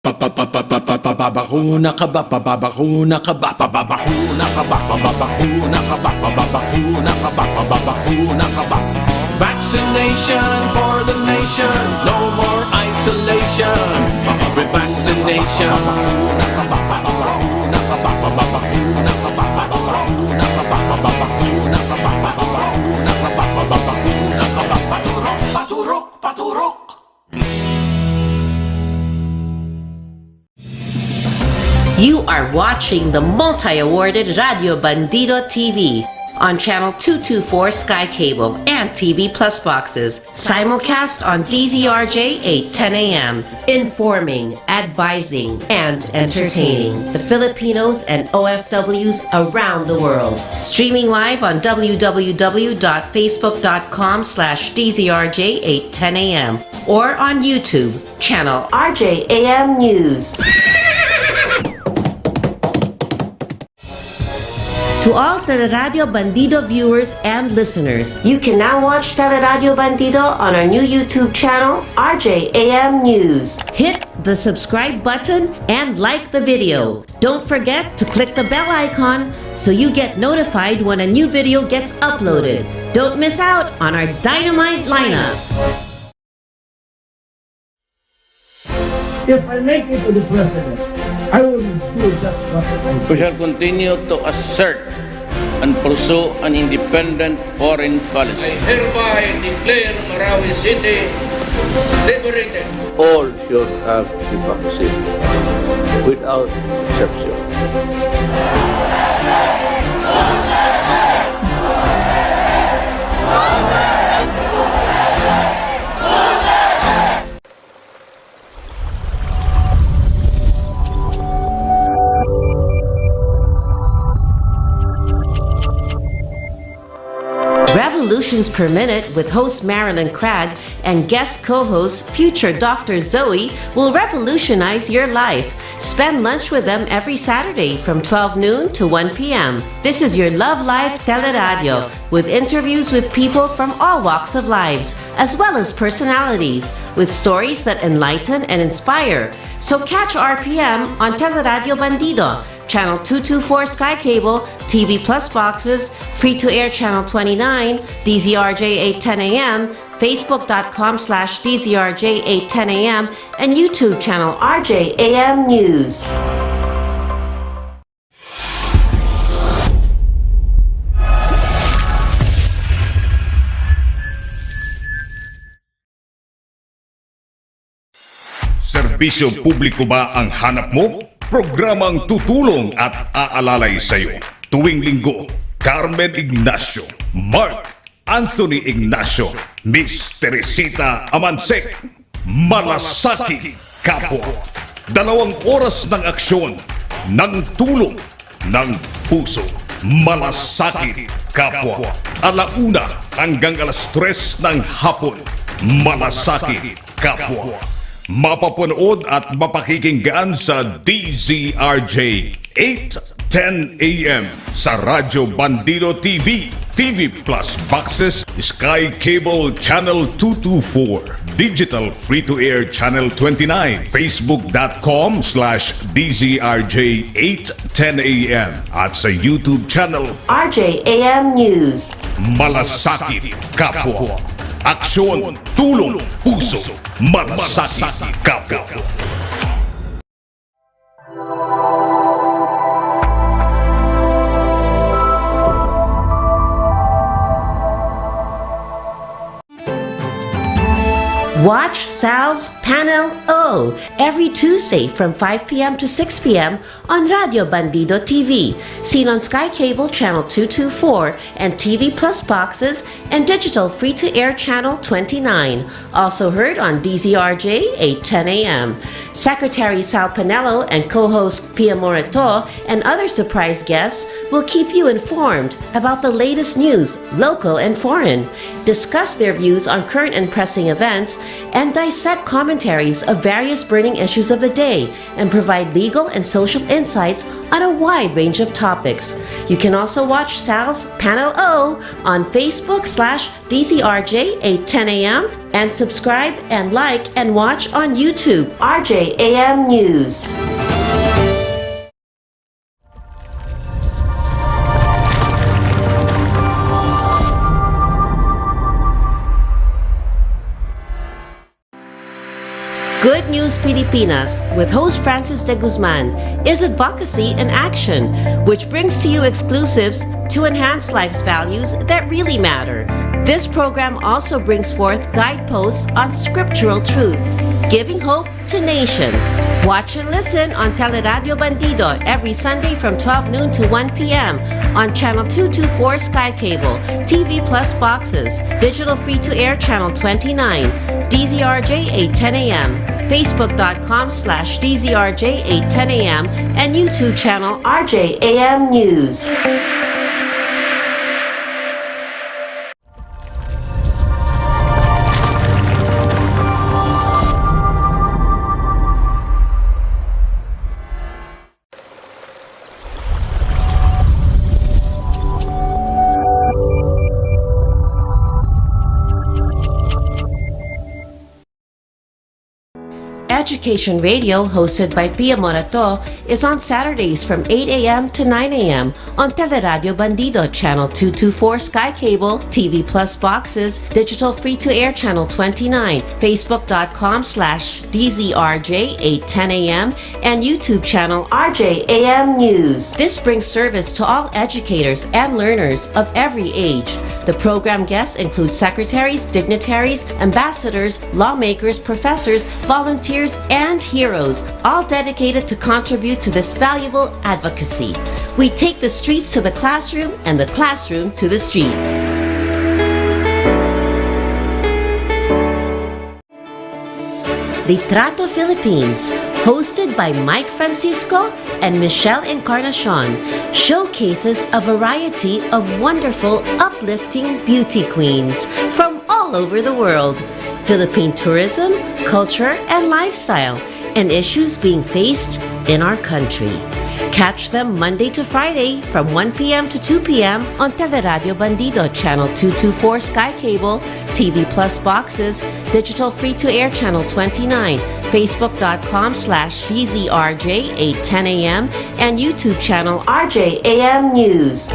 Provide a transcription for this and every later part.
Papabakuna ka ba? Papabakuna ka ba? Papabakuna ka ba? Papabakuna ka ba? Papabakuna ka ba? Papabakuna ka ba? Vaccination for the nation, no more isolation. Vaccination. Papabakuna ka ba? Papabakuna ka ba? Papabakuna ka ba? Papabakuna ka ba? Papabakuna ka ba? Papabakuna ka ba? Papabakuna ka ba? Paturok, paturok, paturok. You are watching the multi-awarded Radio Bandido TV on Channel 224 Sky Cable and TV Plus boxes. Simulcast on DZRJ 8:10 a.m. Informing, advising, and entertaining the Filipinos and OFWs around the world. Streaming live on www.facebook.com/DZRJ 8:10 a.m. or on YouTube, channel RJAM News. To all Teleradio Bandido viewers and listeners, you can now watch Teleradio Bandido on our new YouTube channel, RJAM News. Hit the subscribe button and like the video. Don't forget to click the bell icon so you get notified when a new video gets uploaded. Don't miss out on our dynamite lineup. If I make it to the president, I will do just what I do. We shall continue to assert and pursue an independent foreign policy. I hereby declare Marawi City liberated. All should have the vaccine, without exception. Revolutions per Minute with host Marilyn Craig and guest co-host future Dr. Zoe will revolutionize your life. Spend lunch with them every Saturday from 12 noon to 1 p.m. This is your Love Life Teleradio with interviews with people from all walks of lives, as well as personalities, with stories that enlighten and inspire. So catch RPM on Teleradio Bandido, Channel 224 Sky Cable, TV Plus boxes, free-to-air Channel 29, DZRJ 8:10 a.m., Facebook.com/DZRJ 8:10 a.m., and YouTube channel RJAM News. Serbisyo publiko ba ang hanap mo? Programang tutulong at aalalay sa iyo. Tuwing linggo, Carmen Ignacio, Mark Anthony Ignacio, Miss Teresita Amansek, Malasaki Kapwa. 2 oras ng aksyon, ng tulong, ng puso. Malasaki Kapwa. 1:00 hanggang 3:00 ng hapon. Malasaki Kapwa. Mapapanood at mapakikinggan sa DZRJ 8:10 a.m. sa Radyo Bandido TV, TV Plus boxes, Sky Cable Channel 224, Digital Free-to-Air Channel 29, Facebook.com/DZRJ 8:10 a.m. at sa YouTube channel RJAM News. Malasakit Kapwa. Aksyon, tulong, puso, Malasakit Kapwa. Watch Sal's Panel O every Tuesday from 5 p.m. to 6 p.m. on Radio Bandido TV, seen on Sky Cable Channel 224 and TV Plus boxes and digital free-to-air Channel 29. Also heard on DZRJ 8:10 a.m. Secretary Sal Panello and co-host Pia Morato and other surprise guests will keep you informed about the latest news, local and foreign, discuss their views on current and pressing events, and dissect commentaries of various burning issues of the day and provide legal and social insights on a wide range of topics. You can also watch Sal's Panel O on Facebook/DZRJ 8:10 a.m. and subscribe and like and watch on YouTube, RJAM News. Good News Pilipinas with host Francis de Guzman is advocacy in action, which brings to you exclusives to enhance life's values that really matter. This program also brings forth guideposts on scriptural truths, giving hope to nations. Watch and listen on Teleradio Bandido every Sunday from 12 noon to 1 p.m. on Channel 224 Sky Cable, TV Plus boxes, digital free-to-air Channel 29, DZRJ 8:10 a.m., Facebook.com/DZRJ 8:10 a.m., and YouTube channel RJAM News. Education Radio, hosted by Pia Morato, is on Saturdays from 8 a.m. to 9 a.m. on Teleradio Bandido, Channel 224 Sky Cable, TV Plus boxes, digital free-to-air Channel 29, Facebook.com/DZRJ 8:10 a.m., and YouTube channel RJAM News. This brings service to all educators and learners of every age. The program guests include secretaries, dignitaries, ambassadors, lawmakers, professors, volunteers, and heroes, all dedicated to contribute to this valuable advocacy. We take the streets to the classroom and the classroom to the streets. Litrato Philippines, hosted by Mike Francisco and Michelle Encarnacion, showcases a variety of wonderful, uplifting beauty queens from all over the world. Philippine tourism, culture, and lifestyle, and issues being faced in our country. Catch them Monday to Friday from 1 p.m. to 2 p.m. on Teleradio Bandido, Channel 224 Sky Cable, TV Plus boxes, digital free-to-air Channel 29, Facebook.com/DZRJ 8:10 a.m., and YouTube channel RJAM News.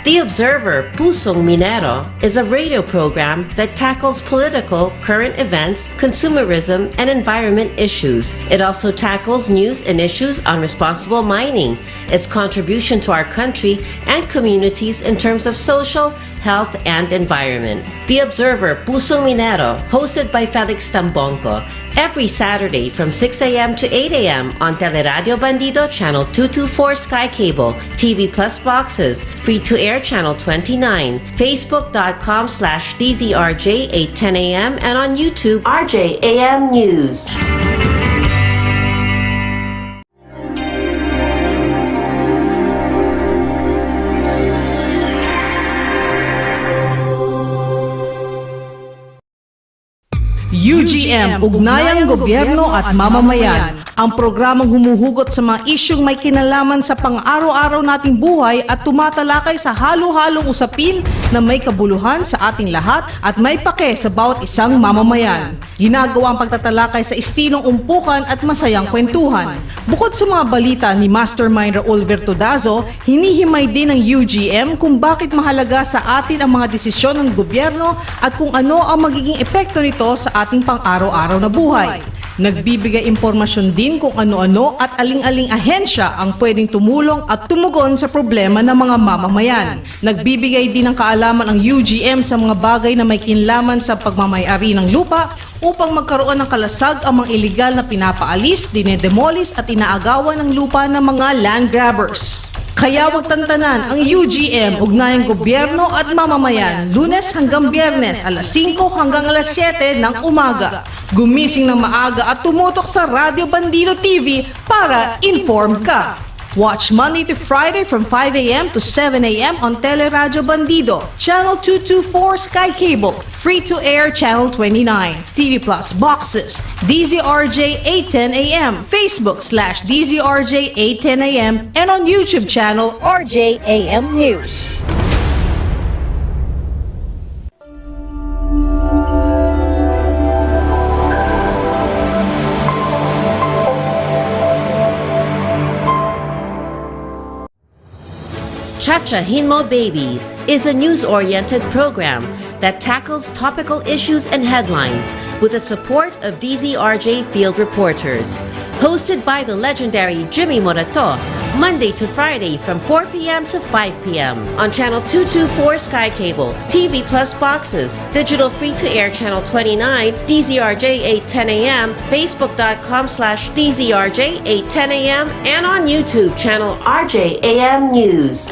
The Observer Pusong Minero is a radio program that tackles political, current events, consumerism, and environment issues. It also tackles news and issues on responsible mining, its contribution to our country and communities in terms of social, health, and environment. The Observer Pusong Minero, hosted by Felix Tambongco, every Saturday from 6 a.m. to 8 a.m. on Teleradio Bandido, Channel 224 Sky Cable, TV Plus boxes, free-to-air Channel 29, Facebook.com/DZRJ 8:10 a.m. and on YouTube, RJAM News. UGM, Ugnayang Gobyerno at Mamamayan, ang programang humuhugot sa mga isyung may kinalaman sa pang-araw-araw nating buhay at tumatalakay sa halo-halong usapin na may kabuluhan sa ating lahat at may pake sa bawat isang mamamayan. Ginagawa ang pagtatalakay sa estilong umpukan at masayang kwentuhan. Bukod sa mga balita ni Mastermind Raul Vertudazo, hinihimay din ng UGM kung bakit mahalaga sa atin ang mga desisyon ng gobyerno at kung ano ang magiging epekto nito sa ating pang-araw-araw na buhay. Nagbibigay impormasyon din kung ano-ano at aling-aling ahensya ang pwedeng tumulong at tumugon sa problema ng mga mamamayan. Nagbibigay din ng kaalaman ang UGM sa mga bagay na may kinlaman sa pagmamayari ng lupa upang magkaroon ng kalasag ang mga iligal na pinapaalis, dinedemolis at inaagawan ng lupa ng mga land grabbers. Kaya wag tantanan ang UGM, Ugnayang Gobyerno at Mamamayan, Lunes hanggang Biyernes, alas 5 hanggang alas 7 ng umaga. Gumising ng maaga at tumutok sa Radio Bandido TV para inform ka. Watch Monday to Friday from 5 a.m. to 7 a.m. on Teleradyo Bandido, Channel 224 Sky Cable, free-to-air Channel 29, TV Plus Boxes, DZRJ 810 a.m., Facebook/DZRJ 810 a.m., and on YouTube channel RJAM News. Chachahin Mo Baby is a news-oriented program that tackles topical issues and headlines with the support of DZRJ field reporters. Hosted by the legendary Jimmy Morato, Monday to Friday from 4 p.m. to 5 p.m. on Channel 224 Sky Cable, TV Plus Boxes, Digital Free-to-Air Channel 29, DZRJ 810 a.m., Facebook.com/DZRJ 810 a.m., and on YouTube channel RJAM News.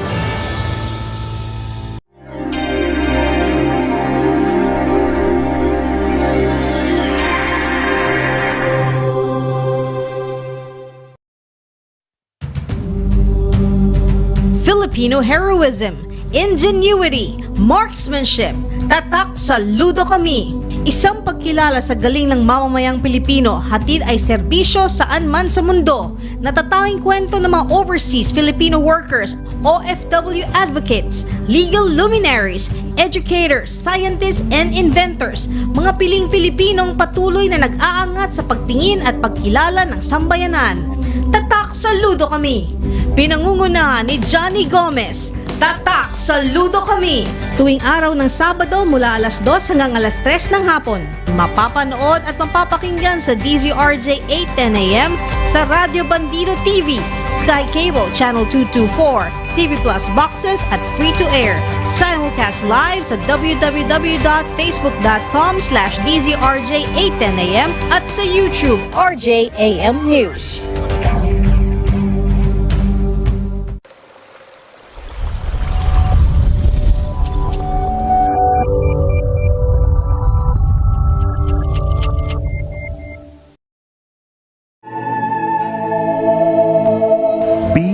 Filipino heroism, ingenuity, marksmanship, tatak saludo kami. Isang pagkilala sa galing ng mamamayang Pilipino, hatid ay serbisyo saan man sa mundo. Natatanging kwento ng mga overseas Filipino workers, OFW advocates, legal luminaries, educators, scientists, and inventors. Mga piling Pilipinong patuloy na nag-aangat sa pagtingin at pagkilala ng sambayanan. Tatak saludo kami. Pinangungunahan ni Johnny Gomez. Tatak saludo kami. Tuwing araw ng Sabado mula alas 2 hanggang alas 3 ng hapon. Mapapanood at mapapakinggan sa DZRJ 810 AM, sa Radyo Bandido TV, Sky Cable Channel 224, TV Plus Boxes at free-to-air. Simulcast live sa www.facebook.com/DZRJ 810 AM at sa YouTube RJAM News.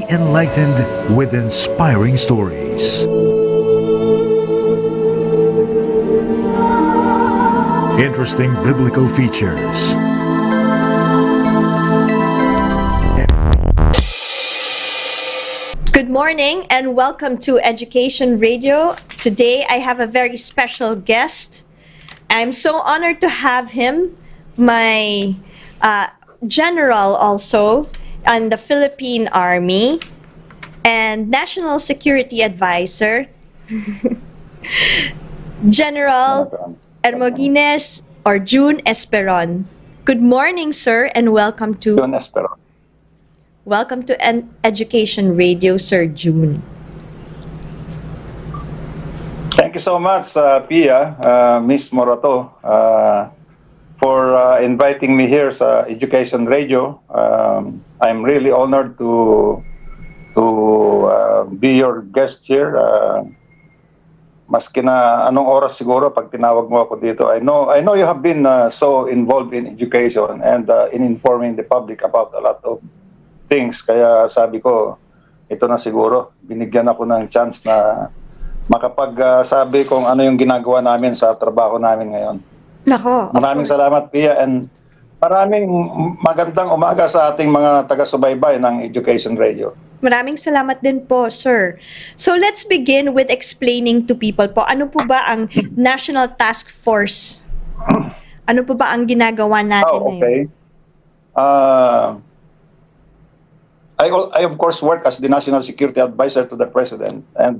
Enlightened with inspiring stories. Interesting biblical features. Good morning and welcome to Education Radio. Today I have a very special guest. I'm so honored to have him, my general also on the Philippine Army and National Security Advisor, General Hermogenes or June Esperon. Good morning, sir, and welcome to June Esperon. Welcome to Education Radio, Sir June. Thank you so much, Pia, Miss Morato, for inviting me here sa Education Radio. I'm really honored to be your guest here. Maski na anong oras siguro pag tinawag mo ako dito. I know you have been so involved in education and in informing the public about a lot of things. Kaya sabi ko, ito na siguro. Binigyan ako ng chance na makapagsabi kung ano yung ginagawa namin sa trabaho namin ngayon. Nako, maraming salamat, Pia, and maraming magandang umaga sa ating mga taga-subaybay ng Education Radio. Maraming salamat din po, sir. So let's begin with explaining to people po, ano po ba ang National Task Force? Ano po ba ang ginagawa natin okay. I of course work as the National Security Advisor to the President, and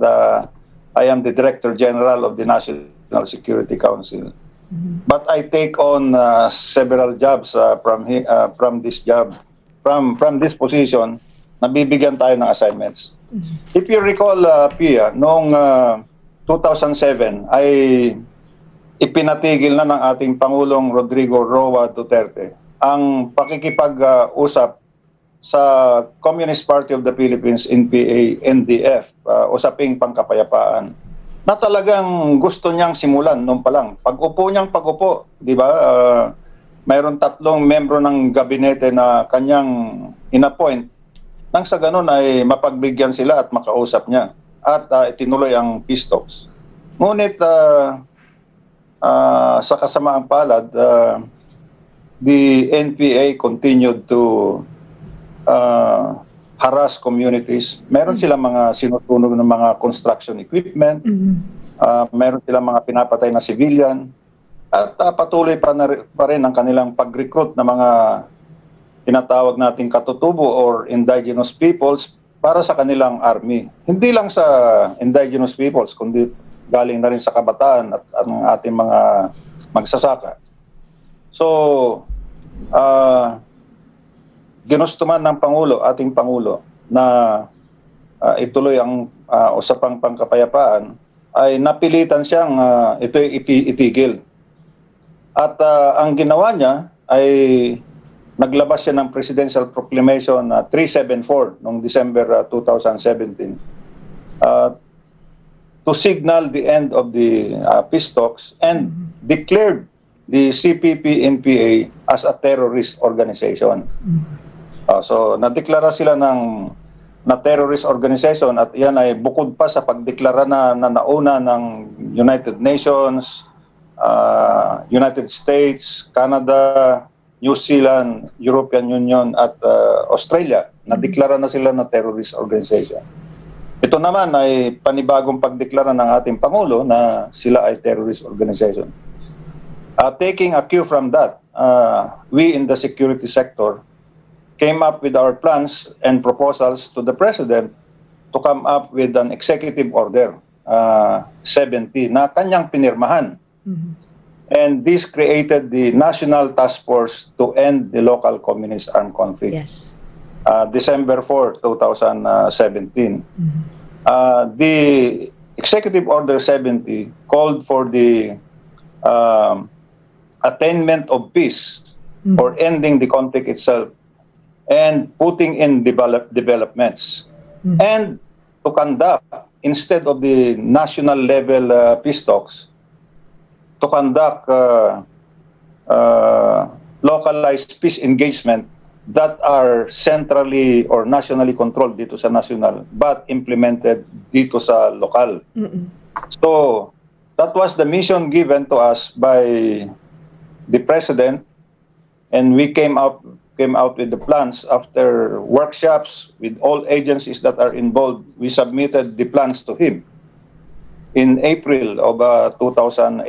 I am the Director General of the National Security Council. But I take on several jobs from this job, from this position. Nabibigyan tayo ng assignments. If you recall, Pia, noong 2007 ay ipinatigil na ng ating Pangulong Rodrigo Roa Duterte ang pakikipag-usap sa Communist Party of the Philippines, NPA, NDF, usaping pangkapayapaan, na talagang gusto niyang simulan noon pa lang. Pag-upo, di ba, mayroon 3 membro ng gabinete na kanyang inappoint nang sa ganun ay mapagbigyan sila at makausap niya at itinuloy ang peace talks. Ngunit sa kasamaang palad, the NPA continued to harass communities. Meron silang mga sinutunog ng mga construction equipment, meron silang mga pinapatay na civilian, at patuloy pa rin ang kanilang pag-recruit ng mga tinatawag nating katutubo or indigenous peoples para sa kanilang army. Hindi lang sa indigenous peoples, kundi galing na rin sa kabataan at ang ating mga magsasaka. So, ginusto man ng Pangulo, ating Pangulo, na ituloy ang usapang pangkapayapaan, ay napilitan siyang ito'y itigil. At ang ginawa niya ay naglabas siya ng Presidential Proclamation 374 noong December 2017 to signal the end of the peace talks and declared the CPP-NPA as a terrorist organization. So, nadeklara sila na terrorist organization at yan ay bukod pa sa pagdeklara na nauna ng United Nations, United States, Canada, New Zealand, European Union at Australia. Nadeklara na sila na terrorist organization. Ito naman ay panibagong pagdeklara ng ating Pangulo na sila ay terrorist organization. Taking a cue from that, we in the security sector came up with our plans and proposals to the President to come up with an executive order 70 na kanyang pinirmahan. And this created the National Task Force to End the Local Communist Armed Conflict. Yes. December 4, 2017. The Executive Order 70 called for the attainment of peace or ending the conflict itself and putting in developments. And to conduct, instead of the national level peace talks, to conduct localized peace engagement that are centrally or nationally controlled dito sa national but implemented dito sa lokal. So that was the mission given to us by the President, and we came out with the plans after workshops with all agencies that are involved. We submitted the plans to him in April of 2018.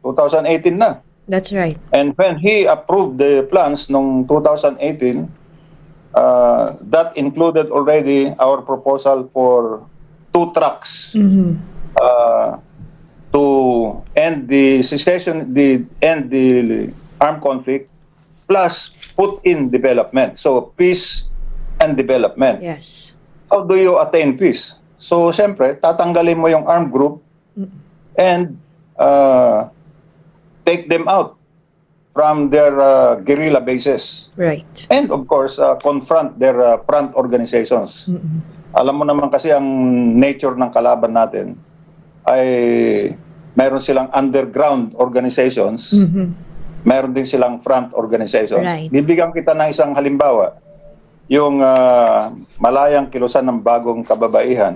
2018 na. That's right. And when he approved the plans noong 2018, that included already our proposal for 2 tracks to end the secession, end the armed conflict, plus put in development. So peace and development. Yes. How do you attain peace? So, siyempre, tatanggalin mo yung armed group and take them out from their guerrilla bases. Right. And, of course, confront their front organizations. Alam mo naman kasi ang nature ng kalaban natin ay meron silang underground organizations, meron din silang front organizations. Right. Bibigyan kita ng isang halimbawa. Yung Malayang Kilusan ng Bagong Kababaihan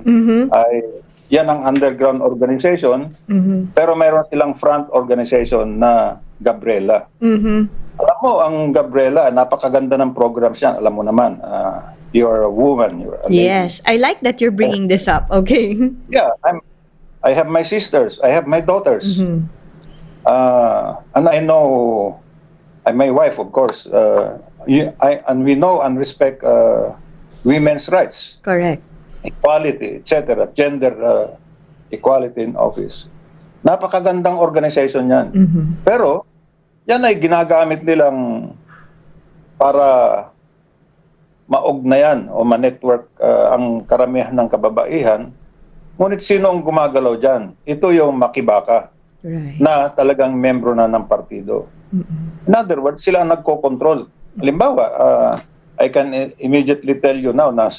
ay yan ang underground organization, pero meron silang front organization na Gabriela. Alam mo, ang Gabriela, napakaganda ng programs yan. Alam mo naman, you're a woman. You're a lady. Yes, I like that you're bringing this up. Okay. Yeah, I have my sisters, I have my daughters, and I know, my wife, of course. And we know and respect women's rights. Correct. Equality, etc. Gender equality in office. Napakagandang organization yan. Pero, yan ay ginagamit nilang para maugnayan o ma-network ang karamihan ng kababaihan. Ngunit sino ang gumagalaw dyan? Ito yung makibaka na talagang membro na ng partido. In other words, sila ang nagko-control. Halimbawa, I can immediately tell you now na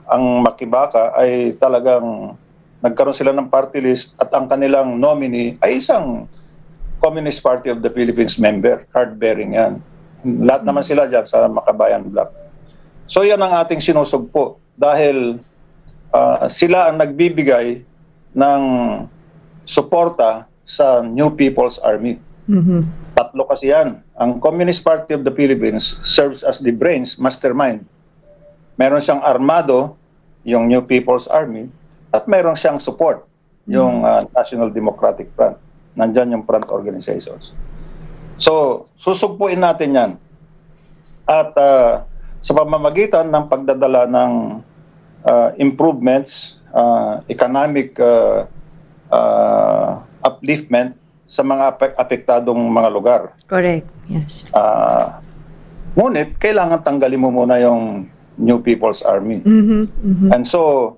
ang Makibaka ay talagang nagkaroon sila ng party list at ang kanilang nominee ay isang Communist Party of the Philippines member, card-bearing yan. Lahat naman sila dyan sa Makabayan Block. So yan ang ating sinusugpo dahil sila ang nagbibigay ng suporta sa New People's Army. Tatlo kasi yan. Ang Communist Party of the Philippines serves as the brains, mastermind. Meron siyang armado, yung New People's Army, at meron siyang support, yung National Democratic Front. Nandyan yung front organizations. So, susugpuin natin yan. At sa pamamagitan ng pagdadala ng improvements, economic upliftment sa mga apektadong mga lugar. Correct, yes. Ngunit, kailangan tanggalin mo muna yung New People's Army. And so,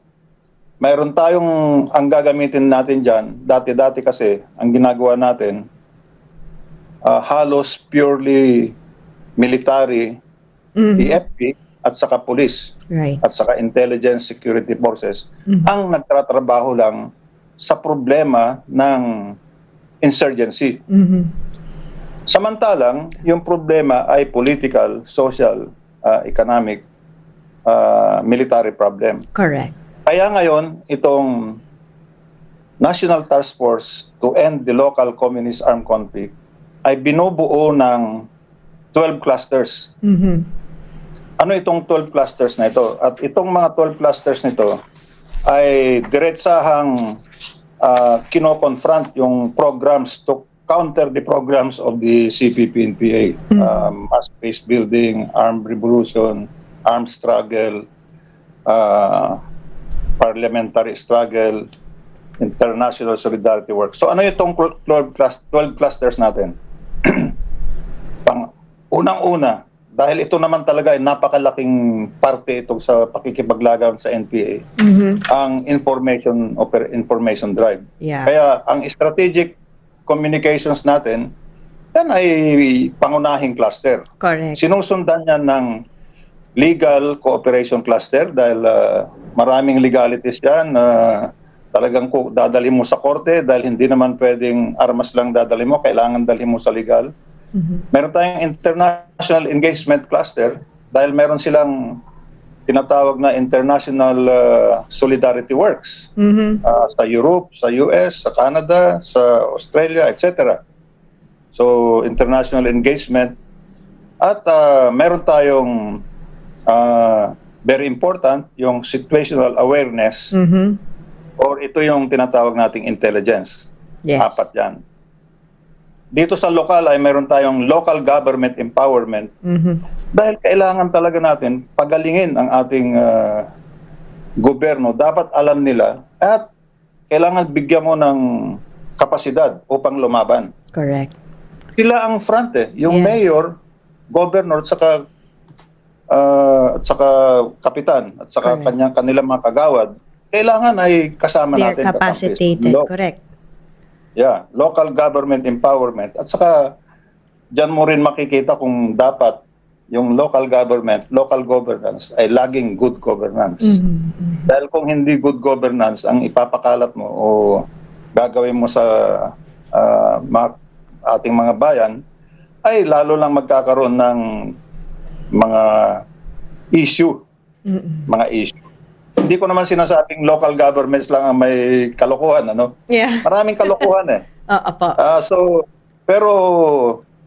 mayroon tayong, ang gagamitin natin dyan, dati-dati kasi, ang ginagawa natin, halos purely military, PFP, at saka police, at saka intelligence security forces, ang nagtatrabaho lang sa problema ng insurgency. Samantalang, yung problema ay political, social, economic, military problem. Correct. Kaya ngayon, itong National Task Force to End the Local Communist Armed Conflict ay binubuo ng 12 clusters. Ano itong 12 clusters na ito? At itong mga 12 clusters nito ay diretsahang kino-confront yung programs to counter the programs of the CPP-NPA. Mass-based building, armed revolution, armed struggle, parliamentary struggle, international solidarity work. So ano itong 12 clusters natin? Unang-una, dahil ito naman talaga ay napakalaking parte ito sa pakikipaglaban sa NPA, ang information drive. Kaya ang strategic communications natin, yan ay pangunahing cluster. Correct. Sinusundan yan ng legal cooperation cluster dahil maraming legalities yan na talagang dadali mo sa korte dahil hindi naman pwedeng armas lang dadali mo, kailangan dalhin mo sa legal. Meron tayong international engagement cluster dahil meron silang tinatawag na international solidarity works sa Europe, sa US, sa Canada, sa Australia, etc. So, international engagement. At meron tayong very important, yung situational awareness or ito yung tinatawag nating intelligence. Yes. 4 yan. Dito sa lokal ay meron tayong local government empowerment dahil kailangan talaga natin pagalingin ang ating gobyerno. Dapat alam nila at kailangan bigyan mo ng kapasidad upang lumaban. Correct. Sila ang front yung mayor, governor at saka kapitan at saka kanilang mga kagawad, kailangan ay kasama natin. They're capacitated, correct. Yeah, local government empowerment. At saka, dyan mo rin makikita kung dapat yung local government, local governance ay laging good governance. Dahil kung hindi good governance ang ipapakalat mo o gagawin mo sa ating mga bayan, ay lalo lang magkakaroon ng mga issue. Mga issue. Hindi ko naman sinasabing local governments lang ang may kalokohan, ano? Yeah. Maraming kalokohan pero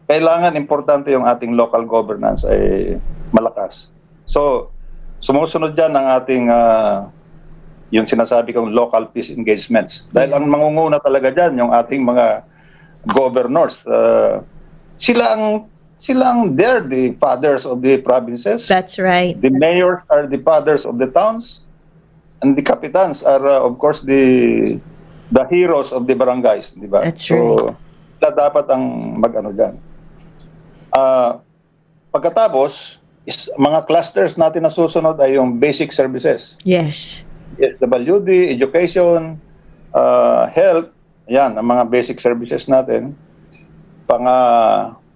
kailangan importante yung ating local governance ay malakas. So, sumusunod dyan ang ating yung sinasabi kong local peace engagements. Dahil ang mangunguna talaga dyan yung ating mga governors. They're the fathers of the provinces. That's right. The mayors are the fathers of the towns. And the kapitans are, of course, the heroes of the barangays, di ba? That's right. Sila dapat ang mag-ano dyan. Pagkatapos, mga clusters natin na susunod ay yung basic services. Yes. SWD, education, health, yan, ang mga basic services natin.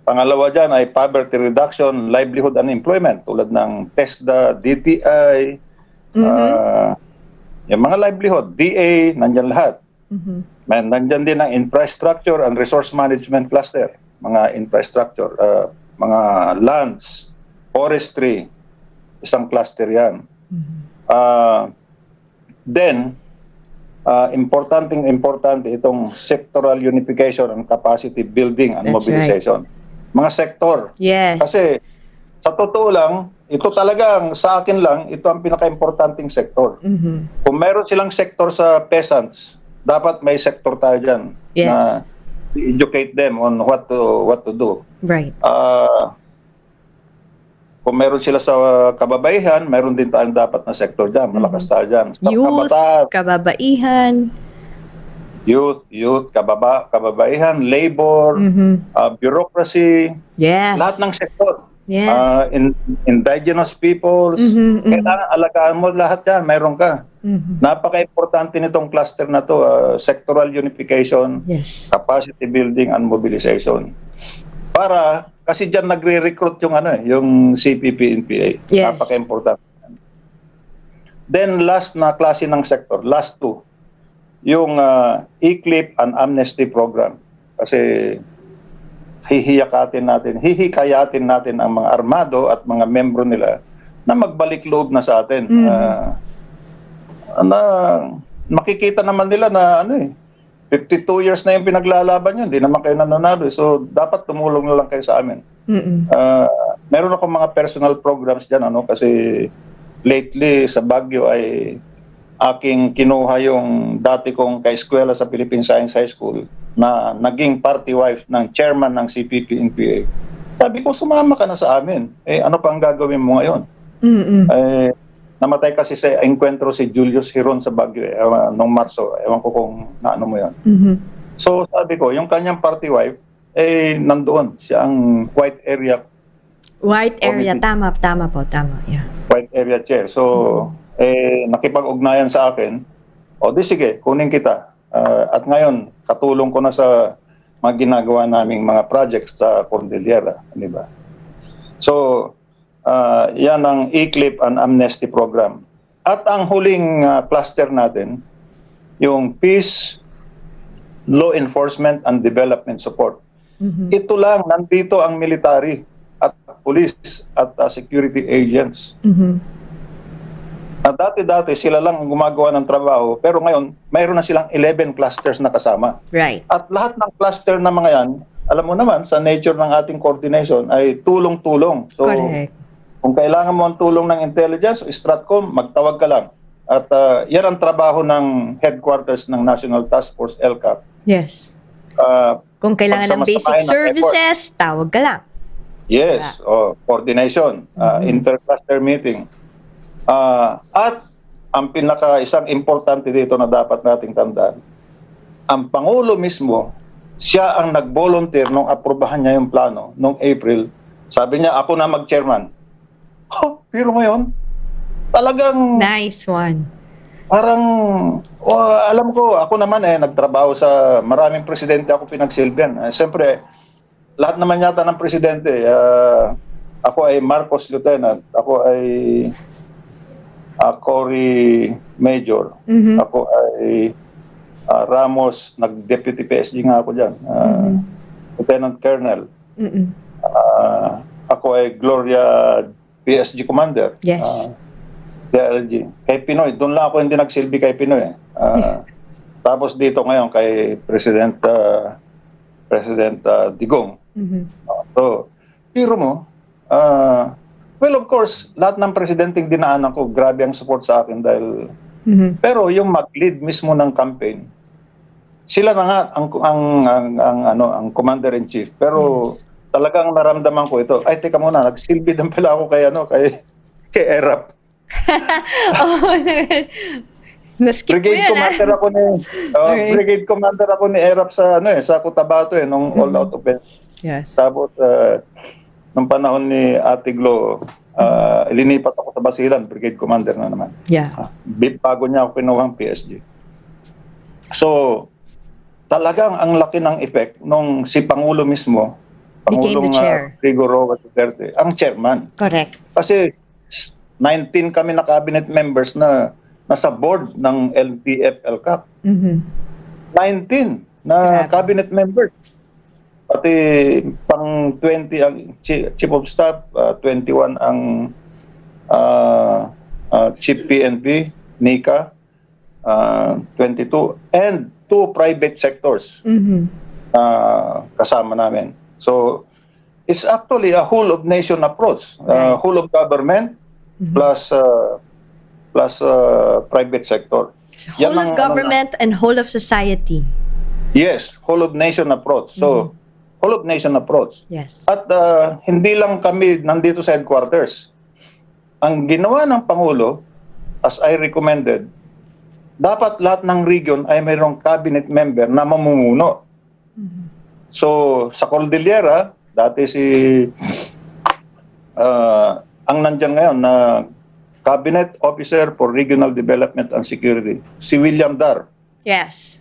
Pangalawa dyan ay poverty reduction, livelihood and employment, tulad ng TESDA, DTI, yung mga livelihood, DA, nandyan lahat. Nandyan din ang infrastructure and resource management cluster. Mga infrastructure, mga lands, forestry, isang cluster yan. Then, importante itong sectoral unification and capacity building and That's mobilization. Mga sektor. Yes. Kasi sa totoo lang, ito talagang sa akin lang, ito ang pinaka-importanting sektor. Kung meron silang sektor sa peasants, dapat may sektor tayo dyan. Yes. Na educate them on what to do. Right. Kung meron sila sa kababaihan, meron din tayong dapat na sektor dyan. Malakas tayo dyan. Sa Youth, kabataan, kababaihan. youth, kababaihan, labor, bureaucracy, Yes. lahat ng sektor. Yes. Indigenous peoples, kailangan alagaan mo lahat yan, meron ka. Napaka-importante nitong cluster na to, sectoral unification, Yes. capacity building and mobilization. Para, kasi dyan nagre-recruit yung CPP-NPA. Yes. Napaka-importante. Then last na klase ng sector, last two, yung e-clip and amnesty program. Kasi hihikayatin natin ang mga armado at mga membro nila na magbalik loob na sa atin. Na makikita naman nila na 52 years na yung pinaglalaban yun, hindi naman kayo nananalo. So dapat tumulong na lang kayo sa amin. Meron ako mga personal programs dyan, kasi lately sa Baguio ay aking kinuha yung dati kong kaeskwela sa Philippine Science High School na naging party wife ng chairman ng CPP-NPA. Sabi ko, sumama ka na sa amin. Ano pa ang gagawin mo ngayon? Namatay kasi sa enkwentro si Julius Hiron sa Baguio noong Marso. Ewan ko kung naano mo yun. So sabi ko, yung kanyang party wife, nandoon. Siya ang white area. White area, tama po, yeah. White area chair. So, nakipag-ugnayan sa akin, di sige, kunin kita. At ngayon, katulong ko na sa mga ginagawa naming mga projects sa Cordillera, di ba? So, yan ang e-clip and amnesty program. At ang huling cluster natin, yung peace, law enforcement and development support. Ito lang, nandito ang military at police at security agents. Dati-dati sila lang ang gumagawa ng trabaho, pero ngayon mayroon na silang 11 clusters na kasama. Right. At lahat ng cluster na mga yan, alam mo naman, sa nature ng ating coordination ay tulong-tulong. So, correct. Kung kailangan mo ang tulong ng intelligence o Stratcom, magtawag ka lang. At yan ang trabaho ng headquarters ng National Task Force LCAP. Yes. Kung kailangan ng basic services, tawag ka lang. Yes, coordination, inter-cluster meeting. At ang isang importante dito na dapat nating tandaan, ang Pangulo mismo, siya ang nag-volunteer nung aprobahan niya yung plano nung April. Sabi niya, ako na mag-chairman. Pero ngayon, talagang... Nice one. Parang, alam ko, ako naman nagtrabaho sa maraming presidente ako pinagsilbihan. Siyempre, lahat naman yata ng presidente, ako ay Marcos Lieutenant, ako ay Cory Major, ako ay Ramos, nag-deputy PSG nga ako dyan, Lieutenant Colonel, ako ay Gloria PSG Commander. Yes. DLG. Kay Pinoy, doon lang ako hindi nagsilbi kay Pinoy. Tapos dito ngayon kay President Digong. So, piro mo, well, of course, lahat ng presidenteng dinaanan ko, grabe ang support sa akin dahil pero yung mag-lead mismo ng campaign, sila na nga ang commander-in-chief. Pero talagang naramdaman ko ito. Ay, teka muna, nagsilbi din pala ako kay ERAP. Naskip Brigade Commander ako ni Brigade Commander ako ni ERAP sa sa Cotabato nung all out offense. Yes. Tapos nung panahon ni Ate Glo, ilinipat ako sa Basilan, Brigade Commander na naman. Yeah. Bago niya ako kinuhang PSG. So, talagang ang laki ng effect nung si Pangulo mismo, Pangulong Rodrigo Roa Duterte, ang chairman. Correct. Kasi 19 kami na cabinet members na nasa board ng LTF-LCAP. 19 na cabinet members. Pati pang 20 ang chief of staff, 21 ang Chief PNP, NICA, 22, and 2 private sectors kasama namin. So, it's actually a whole of nation approach, whole of government plus private sector. Whole of government and whole of society. Yes, whole of nation approach. So, whole of nation approach. Yes. At hindi lang kami nandito sa headquarters. Ang ginawa ng Pangulo, as I recommended, dapat lahat ng region ay mayroong cabinet member na mamumuno. So, sa Cordillera, dati ang nandyan ngayon na Cabinet Officer for Regional Development and Security, si William Dar. Yes.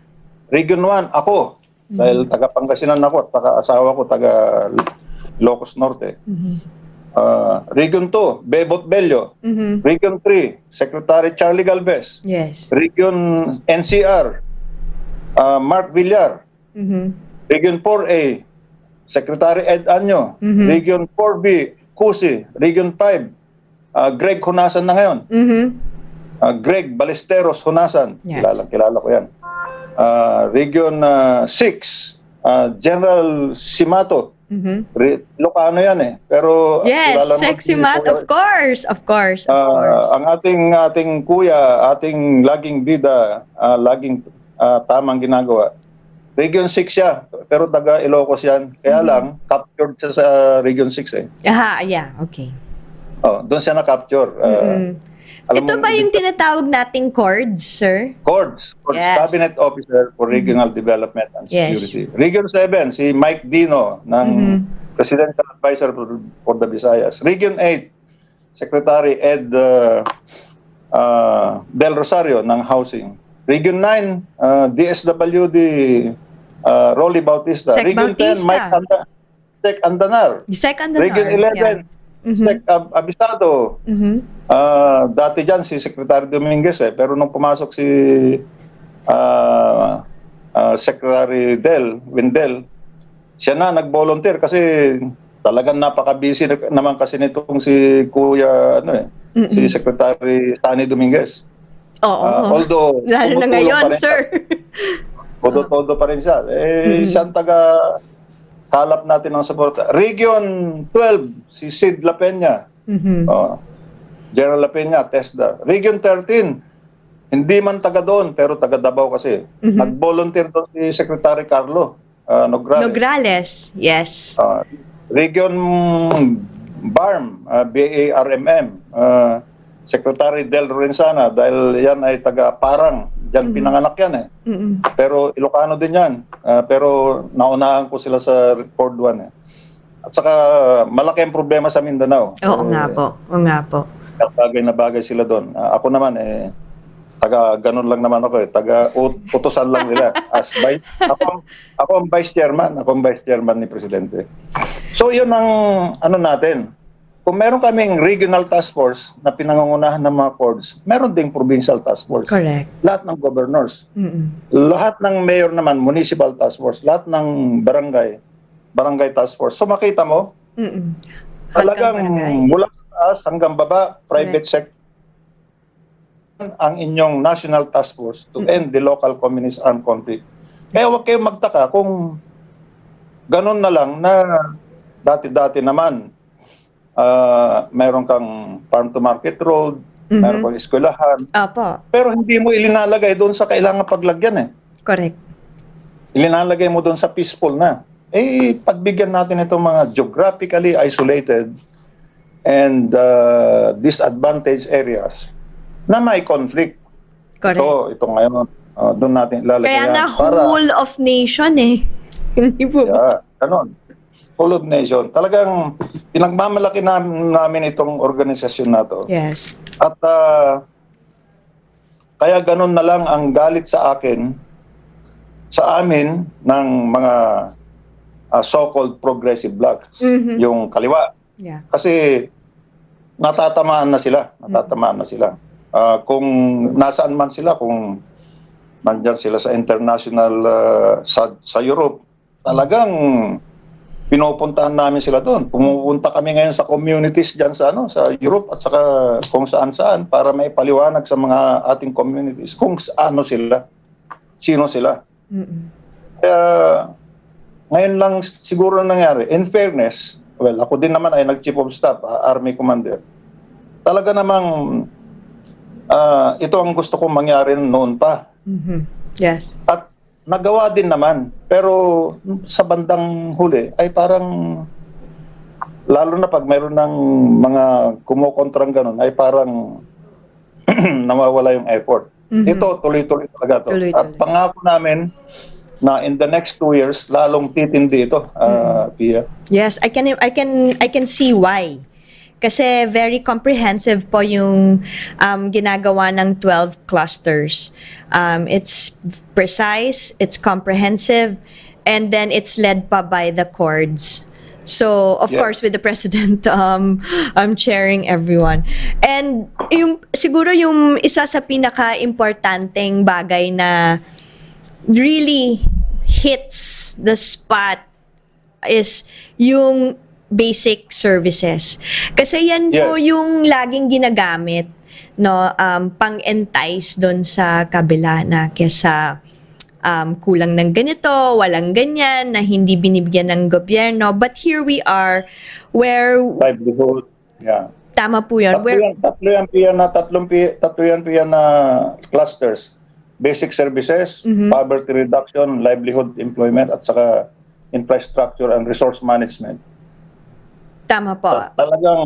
Region 1, ako. Dahil taga Pangasinan ako, taga asawa ko, taga Ilocos Norte. Region 2, Bebot Bello. Region 3, Secretary Charlie Galvez. Yes. Region NCR, Mark Villar. Region 4A, Secretary Ed Anyo. Region 4B, Cusi. Region 5, Greg Hunasan na ngayon. Greg Balesteros Hunasan. Yes. Kilala ko yan. Region 6, General Simato. Ilocano yan eh. Pero yes, sexy mat, of course. Ang ating kuya, ating laging bida, laging tamang ginagawa. Region 6 siya, pero taga Ilocos yan. Kaya lang, captured siya sa Region 6 eh. Yeah, okay. Doon siya na-capture. Ito ba yung tinatawag nating CORDS, sir? CORDS, Yes. Cabinet Officer for Regional Development and Security. Region 7, si Mike Dino ng Presidential Advisor for the Visayas. Region 8, Secretary Ed Del Rosario ng Housing. Region 9, DSWD Rolly Bautista. Sec Region Bautista. 10, Sec Andanar. Region 11, Sec Abisado. Dati dyan si Secretary Dominguez pero nung pumasok si Secretary Wendell, siya na nag-volunteer kasi talagang napaka-busy naman kasi nitong si Kuya si Secretary Sunny Dominguez. Although lalo na ngayon, sir. Todo pa rin siya. Siyang taga kalap natin ng support. Region 12, si Sid La Peña. General La Peña, TESDA. Region 13, hindi man taga doon, pero taga Davao kasi. Nag-volunteer doon si Secretary Carlo Nograles, yes. Region BARM, BARMM, Secretary Del Lorenzana, dahil yan ay taga Parang, dyan pinanganak yan Pero Ilocano din yan. Pero naunahan ko sila sa Ford 1 At saka malaki ang problema sa Mindanao. Oo nga po. Bagay na bagay sila doon. Ako naman taga ganun lang naman ako taga utusan lang nila as vice. Ako ang vice chairman, ni presidente. So yun ang natin. Kung meron kaming regional task force na pinangungunahan ng mga CORDS, meron ding provincial task force. Correct. Lahat ng governors. Lahat ng mayor naman, municipal task force, lahat ng barangay task force. So makita mo, talagang mula sa taas hanggang baba, private sector ang inyong national task force to end the local communist armed conflict. Kaya huwag kayong magtaka kung ganun na lang na dati-dati naman meron kang farm to market road, meron kang eskwelahan. Pero hindi mo ilinalagay doon sa kailangan paglagyan Correct. Ilinalagay mo doon sa peaceful na. Pagbigyan natin itong mga geographically isolated and disadvantaged areas na may conflict. Correct. Ito ngayon, doon natin ilalagay. Kaya nga whole of nation Hindi po ba? Ganon. Whole of nation. Talagang pinagmamalaki namin itong organisasyon na to. Yes. At kaya ganon na lang ang galit sa amin ng mga so-called progressive blocs, yung kaliwa. Yeah. Kasi natatamaan na sila. Kung nasaan man sila, kung nandyan sila sa international, sa Europe, talagang pinupuntahan namin sila doon. Pumupunta kami ngayon sa communities diyan sa sa Europe at saka kung saan-saan para may paliwanag sa mga ating communities kung ano sila, sino sila. Kaya ngayon lang siguro nangyari. In fairness, well, ako din naman ay nag-chief of staff, army commander. Talaga namang ito ang gusto kong mangyari noon pa. Yes. At nagawa din naman. Pero sa bandang huli ay parang, lalo na pag mayroon ng mga kumukontrang ganun, ay parang nawawala yung effort. Ito, tuloy-tuloy talaga to. At pangako namin na in the next 2 years, lalong titindi ito, Pia. Yes, I can see why. Kasi very comprehensive po yung ginagawa ng 12 clusters. It's precise, it's comprehensive, and then it's led pa by the cords. So, of course, with the president chairing everyone. And siguro yung isa sa pinaka-importanteng bagay na really hits the spot is yung basic services. Kasi yan po yung laging ginagamit, no, pang-entice doon sa kabila na kesa kulang ng ganito, walang ganyan, na hindi binibigyan ng gobyerno. But here we are where livelihood. Yeah. Tama po yun. Tatlo yan na clusters. Basic services, poverty reduction, livelihood, employment, at saka infrastructure and resource management. Tama po. Talagang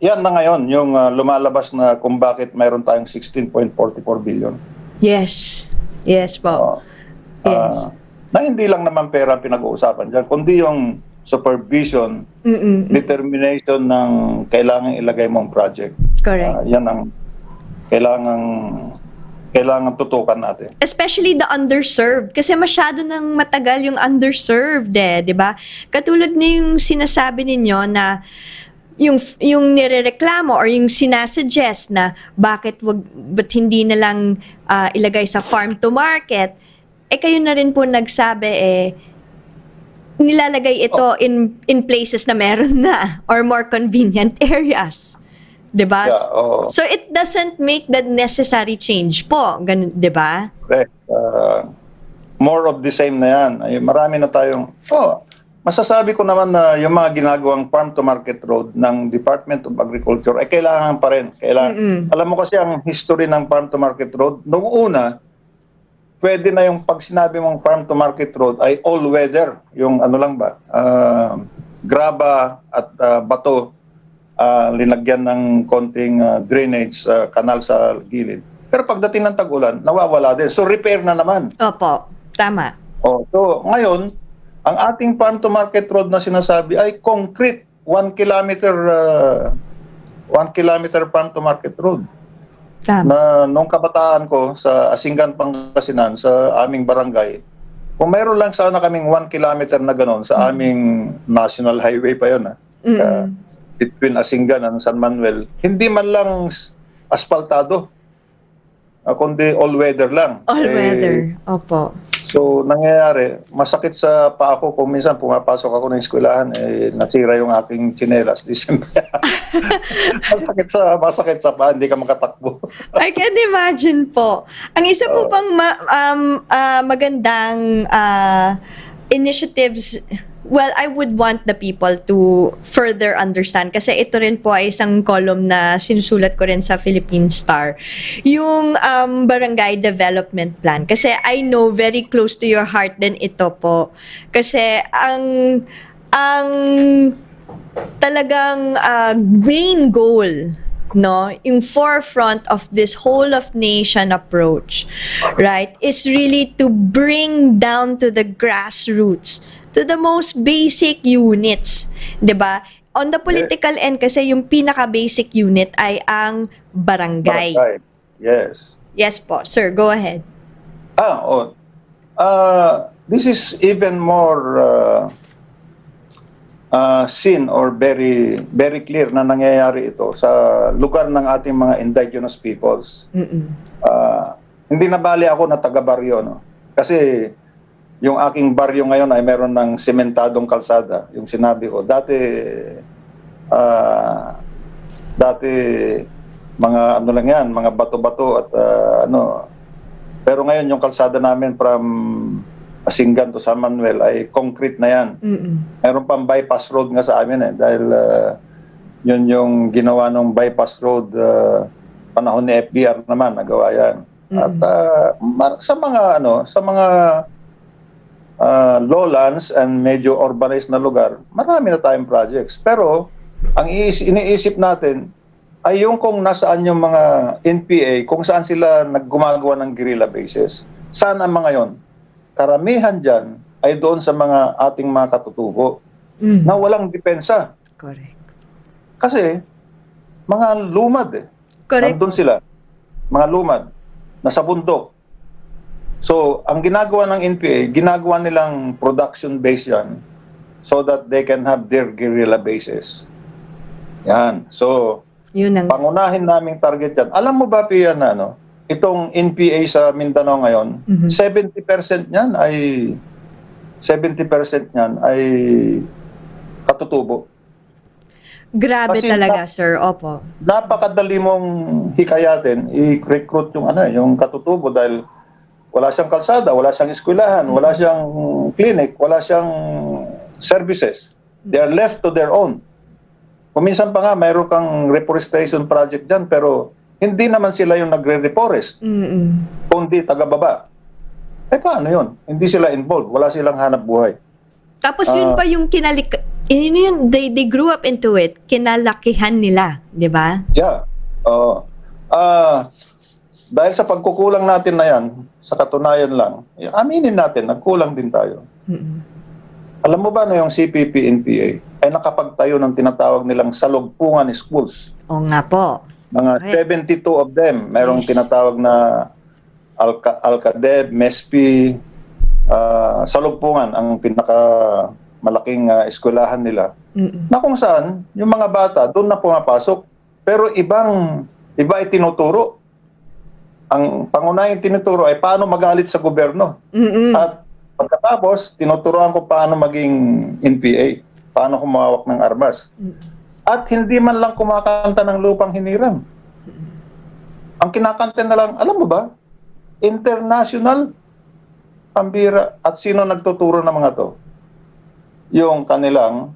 yan na ngayon yung lumalabas na kung bakit mayroon tayong 16.44 billion. Yes. Yes po. Yes. Na hindi lang naman pera ang pinag-uusapan dyan, kundi yung supervision, determination ng kailangan ilagay mong project. Correct. Yan ang kailangan tutukan natin. Especially the underserved. Kasi masyado nang matagal yung underserved di ba? Katulad na yung sinasabi ninyo na yung nirereklamo or yung sinasuggest na ba't hindi na lang ilagay sa farm to market, kayo na rin po nagsabi nilalagay ito in places na meron na or more convenient areas. Diba? Yeah, so it doesn't make that necessary change po. Ganun, diba? Correct. More of the same na yan. Ay, marami na tayong... masasabi ko naman na yung mga ginagawang farm-to-market road ng Department of Agriculture ay kailangan pa rin. Alam mo kasi ang history ng farm-to-market road, noong una, pwede na yung pag sinabi mong farm-to-market road ay all-weather. Yung ano lang ba? Graba at bato. Linagyan ng konting drainage kanal sa gilid. Pero pagdating ng tag-ulan, nawawala din. So repair na naman. Opo, tama. So ngayon, ang ating farm-to-market road na sinasabi ay concrete, 1 kilometer farm-to-market road. Tama. Na nung kabataan ko sa Asingan, Pangasinan, sa aming barangay, kung mayroon lang sana kaming 1 kilometer na gano'n sa aming national highway pa yun, between Asingan and San Manuel, hindi man lang asfaltado, kundi all-weather lang. All-weather, opo. So, nangyayari, masakit sa paa ko kung minsan pumapasok ako ng eskwelahan, nasira yung aking tsinelas. masakit sa paa, hindi ka makatakbo. I can imagine po. Ang isa po pang magandang initiatives, well, I would want the people to further understand kasi ito rin po ay isang column na sinusulat ko rin sa Philippine Star. Yung barangay development plan. Kasi I know very close to your heart din ito po. Kasi ang talagang main goal, no, yung forefront of this whole of nation approach, right, is really to bring down to the grassroots, to the most basic units, 'di ba? On the political end kasi yung pinaka-basic unit ay ang barangay. Yes. Yes po, sir, go ahead. This is even more seen or very very clear na nangyayari ito sa lugar ng ating mga indigenous peoples. Hindi na bali ako na taga-baryo, no? Kasi yung aking baryo ngayon ay meron ng sementadong kalsada. Yung sinabi ko, dati mga ano lang yan, mga bato-bato at ano. Pero ngayon yung kalsada namin from Asingan to San Manuel ay concrete na yan. Meron pang bypass road nga sa amin dahil yun yung ginawa ng bypass road panahon ni FBR naman, nagawa yan. At sa mga lowlands and medyo urbanized na lugar, marami na tayong projects. Pero ang iniisip natin ay yung kung nasaan yung mga NPA, kung saan sila naggumagawa ng guerrilla bases. Saan ang mga yon? Karamihan dyan ay doon sa mga ating mga katutubo na walang depensa. Correct. Kasi mga lumad Correct. Nandun sila. Mga lumad. Nasa bundok. So, ang ginagawa ng NPA, ginagawa nilang production base yan so that they can have their guerrilla bases. Yan. So, pangunahin naming target yan. Alam mo ba, Pia, na itong NPA sa Mindanao ngayon, 70% niyan ay katutubo. Grabe kasi talaga, sir. Opo. Napakadali mong hikayatin, i-recruit yung katutubo dahil wala siyang kalsada, wala siyang eskwelahan, wala siyang clinic, wala siyang services. They are left to their own. Kuminsan pa nga, mayroon kang reforestation project dyan, pero hindi naman sila yung nagre-reforest, kundi taga-baba. Paano yun? Hindi sila involved, wala silang hanap buhay. Tapos yun pa yung they grew up into it, kinalakihan nila, di ba? Yeah. Dahil sa pagkukulang natin na yan, sa katunayan lang, aminin natin, nagkulang din tayo. Alam mo ba na yung CPP-NPA ay nakapagtayo ng tinatawag nilang salugpungan schools? Oo nga po. Mga 72 of them. Merong tinatawag na Alcadeb, MESPI, salugpungan ang pinakamalaking eskwelahan nila. Na kung saan, yung mga bata doon na pumapasok. Pero iba ay tinuturo. Ang pangunahing tinuturo ay paano magalit sa gobyerno. At pagkatapos, tinuturuan ko paano maging NPA, paano humawak ng armas. At hindi man lang kumakanta ng lupang hiniram. Ang kinakanta na lang, alam mo ba, international, pambira, at sino nagtuturo ng mga to? Yung kanilang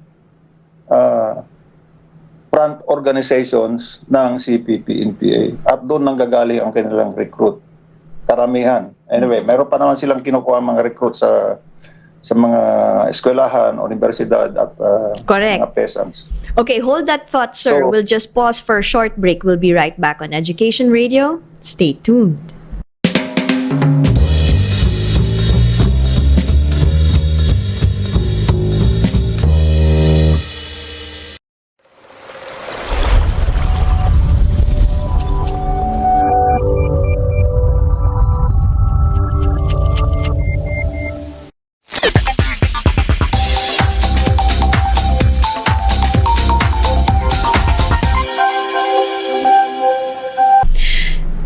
front organizations ng CPP-NPA. At doon nanggagaling ang kanilang recruit. Karamihan. Anyway, meron pa naman silang kinukuha mga recruit sa mga eskwelahan, universidad at mga peasants. Okay, hold that thought, sir. We'll just pause for a short break. We'll be right back on Education Radio. Stay tuned.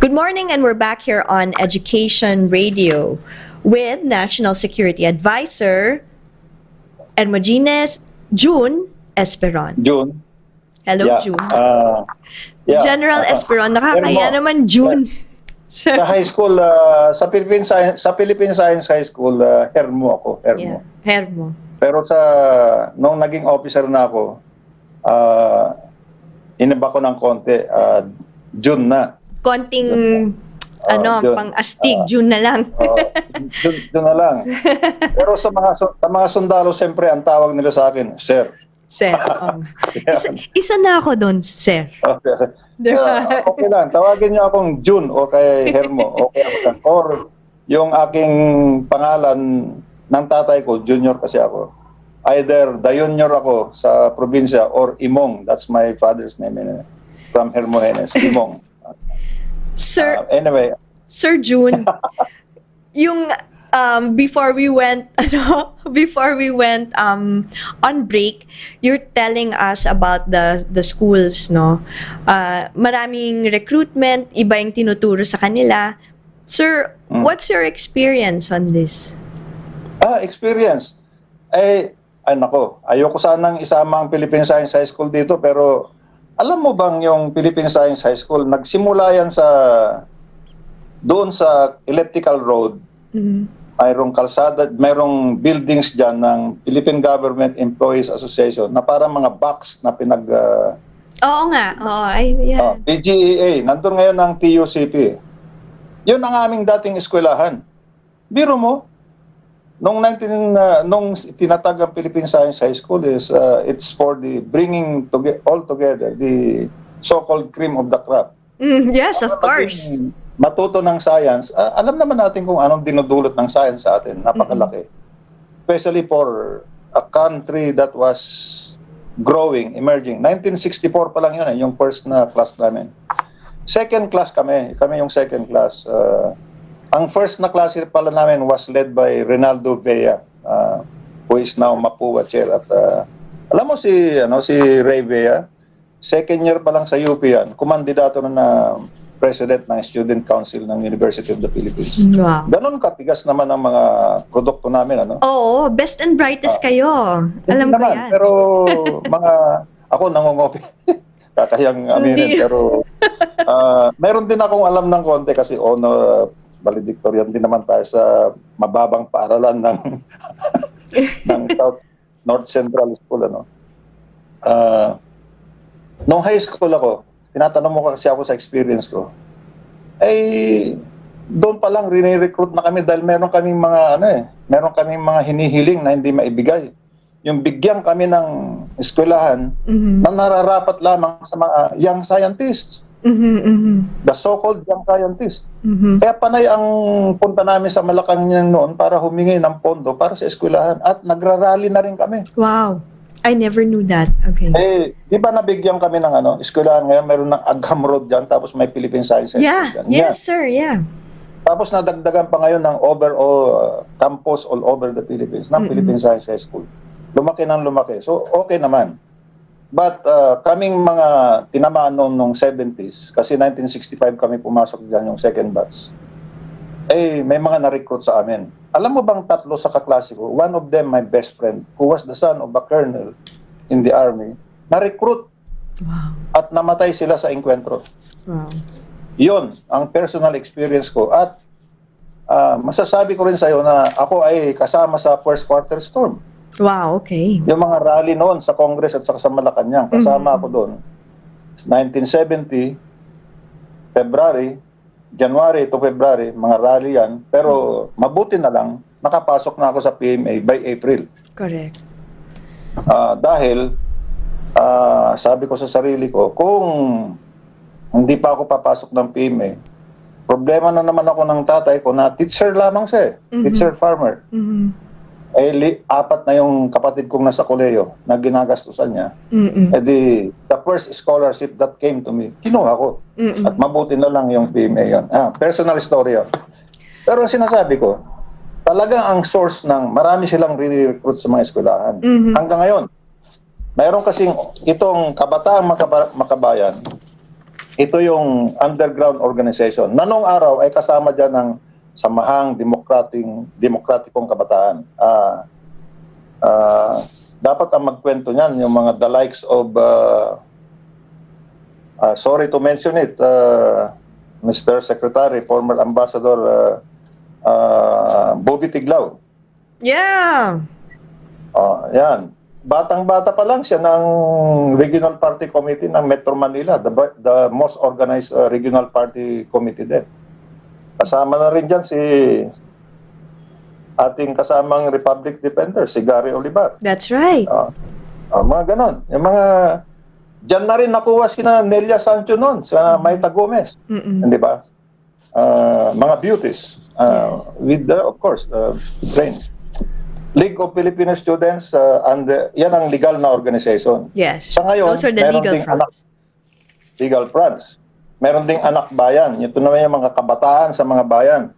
Good morning, and we're back here on Education Radio with National Security Advisor Hermogenes June Esperon. June. Hello, Yeah. June. Yeah. General Esperon, nakakaya naman June. Sa high school, sa Philippine Science High School, Hermo ako. Hermo. Yeah, Hermo. Pero nung naging officer na ako, inaba ko ng konti, June na. Konting, June. pang-astig, June na lang. June na lang. Pero sa mga sundalo, siyempre, ang tawag nila sa akin, Sir. Sir. Isa na ako doon, Sir. Okay. Okay lang. Tawagin niyo akong June o kay Hermo. Okay ako lang. Or yung aking pangalan ng tatay ko, Junior kasi ako. Either Dayunior ako sa probinsya or Imong. That's my father's name from Hermogenes. Imong. Sir, anyway. Sir June, yung before we went on break, you're telling us about the schools, no? Maraming recruitment, iba yung tinuturo sa kanila. Sir, what's your experience on this? Experience. Ay nako, ayoko sanang isama ang Philippine Science High School dito, pero alam mo bang yung Philippine Science High School, nagsimula yan doon sa Elliptical Road. Mayroong kalsada, mayroong buildings dyan ng Philippine Government Employees Association na parang mga box na Oo nga, oo. PGEA, nandun ngayon ang TUCP. Yun ang aming dating eskwelahan. Biro mo, nung tinatag ang Philippine Science High School it's for the bringing all together the so-called cream of the crop. Yes, of course. Matuto ng science, alam naman natin kung anong dinudulot ng science sa atin, napakalaki. Especially for a country that was growing, emerging. 1964 pa lang yun, yung first na class namin. Second class kami yung second class. Ang first na klase pala namin was led by Rinaldo Vea, who is now Mapua Chair. At alam mo si Ray Vea, second year pa lang sa UP yan, kumandidato na President ng Student Council ng University of the Philippines. Wow. Ganon katigas naman ang mga produkto namin. Oo, best and brightest kayo. Alam ko naman, yan. Pero ako nangungopi. Kakayang aminin. Pero meron din akong alam ng konti kasi valedictorian din naman tayo sa mababang paaralan ng ng North Central School. Nung high school ako, tinatanong mo kasi ako sa experience ko, doon pa lang rini-recruit na kami dahil meron kaming mga hinihiling na hindi maibigay. Yung bigyan kami ng eskwelahan na nararapat lamang sa mga young scientists. The so-called young scientists. Kaya panay ang punta namin sa Malacanang noon para humingi ng pondo para sa eskwelahan at nagrarally na rin kami. Wow. I never knew that. Okay. Di ba nabigyan kami ng eskwelahan ngayon, meron ng Agham Road dyan, tapos may Philippine Science Yeah. Yes, sir. Yeah. Tapos nadagdagan pa ngayon ng overall campus all over the Philippines ng Philippine Science High School. Lumaki ng lumaki. So, okay naman. But kaming mga tinamaan noong 70s, kasi 1965 kami pumasok dyan yung second batch, may mga na-recruit sa amin. Alam mo bang tatlo sa kaklase ko, one of them my best friend, who was the son of a colonel in the army, na-recruit. Wow. At namatay sila sa engkwentro. Wow. Yun ang personal experience ko. At masasabi ko rin sa'yo na ako ay kasama sa first quarter storm. Wow, okay. Yung mga rally noon sa Congress at sa Malacanang, kasama ako doon. 1970, January to February, mga rally yan. Pero mabuti na lang, nakapasok na ako sa PMA by April. Correct. Dahil, sabi ko sa sarili ko, kung hindi pa ako papasok ng PMA, problema na naman ako ng tatay ko na teacher lamang siya, teacher farmer. Apat na yung kapatid kong nasa koleyo na ginagastusan niya. The first scholarship that came to me, kinuha ko. At mabuti na lang yung PMA yun. Personal story yun. Pero sinasabi ko, talagang ang source ng marami silang re-recruit sa mga eskwelahan. Hanggang ngayon, mayroon kasing itong Kabataang Makabayan, ito yung underground organization. Na noong araw ay kasama dyan ng Samahang Demokratikong Kabataan. Dapat ang magkwento niyan yung mga the likes of sorry to mention it, Mr. Secretary, former Ambassador Bobby Tiglao. Yeah. Yan. Batang-bata pa lang siya ng Regional Party Committee ng Metro Manila, the most organized Regional Party Committee din. Kasama na rin dyan si ating kasamang Republic Defender, si Gary Olivar. That's right. Mga ganon. Yung mga, dyan na rin nakuha sina Nelia Sancho noon, sa Maita Gomez. Hindi ba? Mga beauties. With, of course, brains. League of Filipino Students, yan ang legal na organization. Yes. Sa ngayon, those are the legal fronts. Legal fronts. Meron ding anak bayan. Ito naman yung mga kabataan sa mga bayan.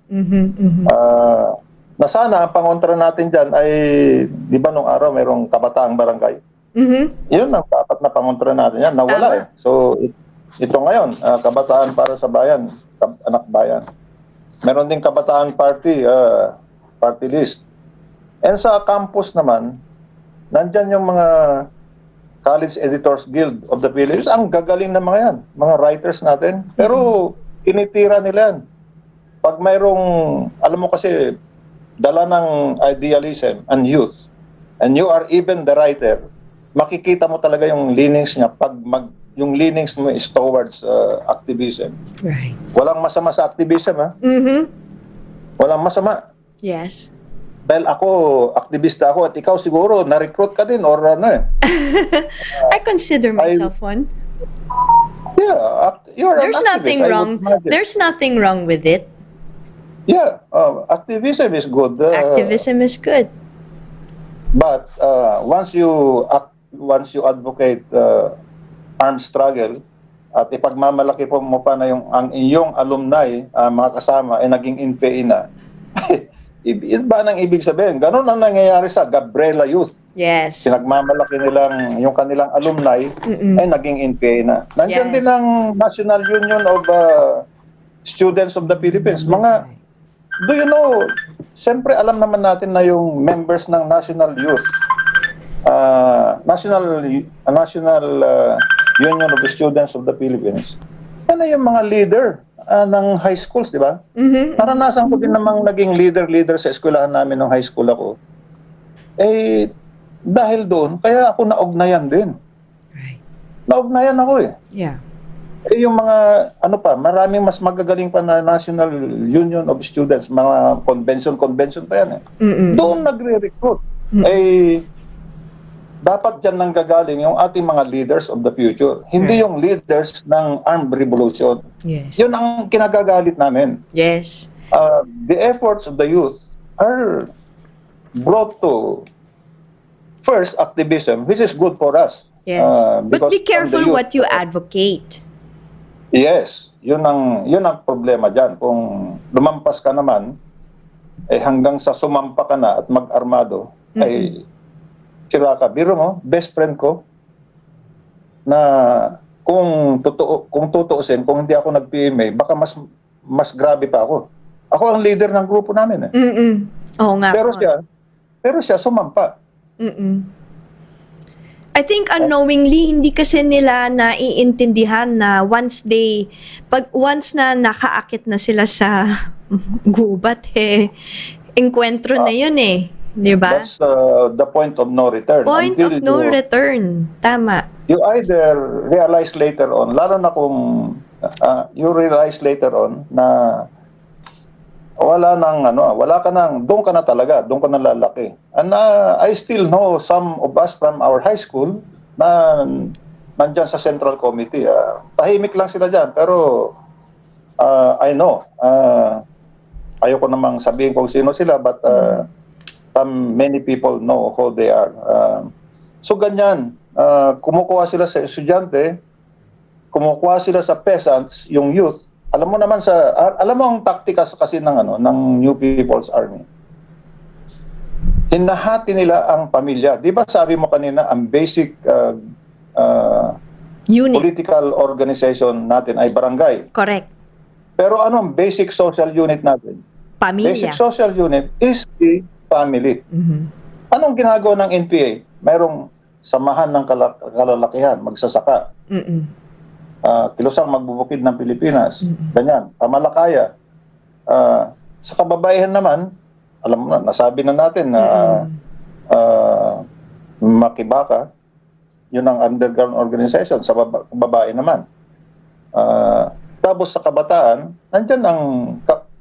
Na sana ang pangontra natin dyan ay, di ba nung araw mayroong kabataang barangay? Yun ang dapat na pangontra natin yan. Nawala So, ito ngayon, kabataan para sa bayan, anak bayan. Meron ding kabataan party list. And sa campus naman, nandyan yung mga College Editors Guild of the Philippines. Ang gagaling na mga yan, mga writers natin. Pero tinitira nila yan. Pag mayroong, alam mo kasi, dala ng idealism and youth, and you are even the writer, makikita mo talaga yung leanings niya pag yung leanings mo is towards activism. Right. Walang masama sa activism, ha? Walang masama. Yes. Dahil ako, aktivista ako at ikaw siguro, na-recruit ka din or ano eh. I consider myself one. Yeah, you're There's an activist, nothing I would wrong. imagine. There's nothing wrong with it. Yeah, activism is good. Activism is good. But once you advocate armed struggle at ipagmamalaki mo pa na ang iyong alumni, mga kasama ay naging NPA na. Iba nang ibig sabihin? Ganun ang nangyayari sa Gabriela Youth. Yes. Pinagmamalaki nilang yung kanilang alumni ay naging NPA na. Nandiyan din ang National Union of Students of the Philippines. Do you know, siyempre alam naman natin na yung members ng National Youth, National Union of the Students of the Philippines, yan na yung mga leader ng high schools, di ba? Naranasan ko din namang naging leader sa eskwelahan namin ng high school ako. Eh, dahil doon, kaya ako naugnayan din. Right. Naugnayan ako eh. Yeah. Eh, yung mga, maraming mas magagaling pa na National Union of Students, mga convention pa yan eh. Doon nagre-recruit. Eh, dapat dyan nanggagaling yung ating mga leaders of the future. Hindi yung leaders ng armed revolution. Yes. Yun ang kinagagalit namin. Yes. The efforts of the youth are brought to first activism, which is good for us. Yes. But be careful what you advocate. Yes. Yun ang problema dyan. Kung lumampas ka naman, eh hanggang sa sumampa ka na at mag-armado, ay sira ka. Biro mo, best friend ko, na kung tutuusin, kung hindi ako nag-PMA, baka mas grabe pa ako. Ako ang leader ng grupo namin eh. Oo nga. Pero siya sumampa. I think unknowingly, hindi kasi nila naiintindihan na once na nakaakit na sila sa gubat enkwentro na yun eh. Diba? That's the point of no return. Point of no return. Tama. You either realize later on, lalo na kung you realize later on na wala ka nang, doon ka na talaga, doon ka na lalaki. And I still know some of us from our high school na nandyan sa Central Committee. Tahimik lang sila dyan, pero I know. Ayoko namang sabihin kung sino sila, but many people know who they are. So ganyan, kumukuha sila sa estudyante, kumukuha sila sa peasants, yung youth. Alam mo ang taktika kasi ng New People's Army. Hinahati nila ang pamilya. 'Di ba sabi mo kanina ang basic political organization natin ay barangay. Correct. Pero anong basic social unit natin? Pamilya. Basic social unit is the family. Anong ginagawa ng NPA? Mayroong samahan ng kalalakihan, magsasaka. Kilusang magbubukid ng Pilipinas. Ganyan, pamalakaya. Sa kababaihan naman, alam mo na, nasabi na natin na makibaka, yun ang underground organization. Sa babae naman. Tapos sa kabataan, nandyan ang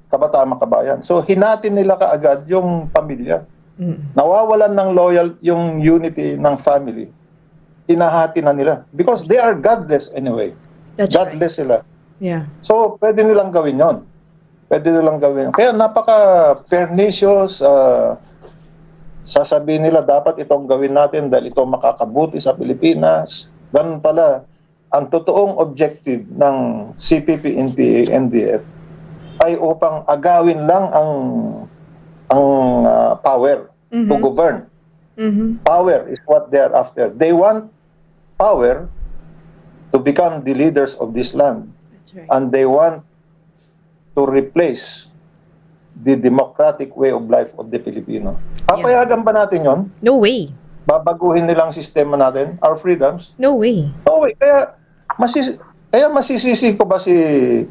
kabataan makabayan. So hinati nila kaagad yung pamilya. Nawawalan ng yung unity ng family. Hinahati na nila. Because they are godless anyway. That's godless right. sila. Yeah. So pwede nilang gawin yon. Kaya napaka-pernicious. Sasabihin nila dapat itong gawin natin dahil ito makakabuti sa Pilipinas. Ganun pala. Ang totoong objective ng CPP, NPA, NDF ay upang agawin lang ang power to govern. Power is what they are after. They want power to become the leaders of this land. That's right. And they want to replace the democratic way of life of the Filipino. Papayagan ba natin yon? No way. Babaguhin nilang sistema natin, our freedoms? No way. No way. Kaya masisisi ko ba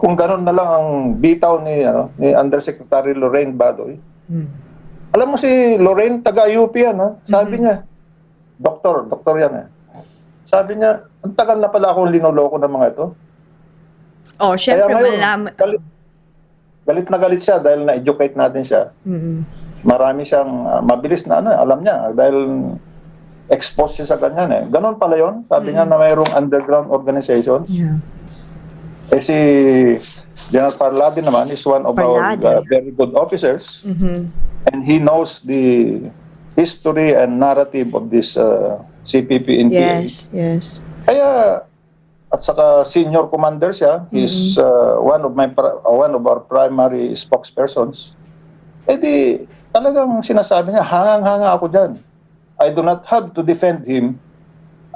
kung ganun na lang ang bitaw ni Undersecretary Lorraine Badoy? Alam mo si Lorraine, taga-UP yan, ha? Sabi niya, doktor yan, eh. Sabi niya, ang tagal na pala akong linoloko ng mga ito. Oh, syempre, malaman. Galit na galit siya dahil na-educate natin siya. Marami siyang mabilis na alam niya dahil exposed siya sa ganyan, eh. Ganon pala yun. Sabi niya na mayroong underground organization. Yeah. Eh si General Parlade naman is one of our very good officers. And he knows the history and narrative of this CPP NPA. Yes. Kaya at saka senior commander siya, he's one of our primary spokespersons. Eh di talagang sinasabi niya, hangang-hanga ako diyan. I do not have to defend him.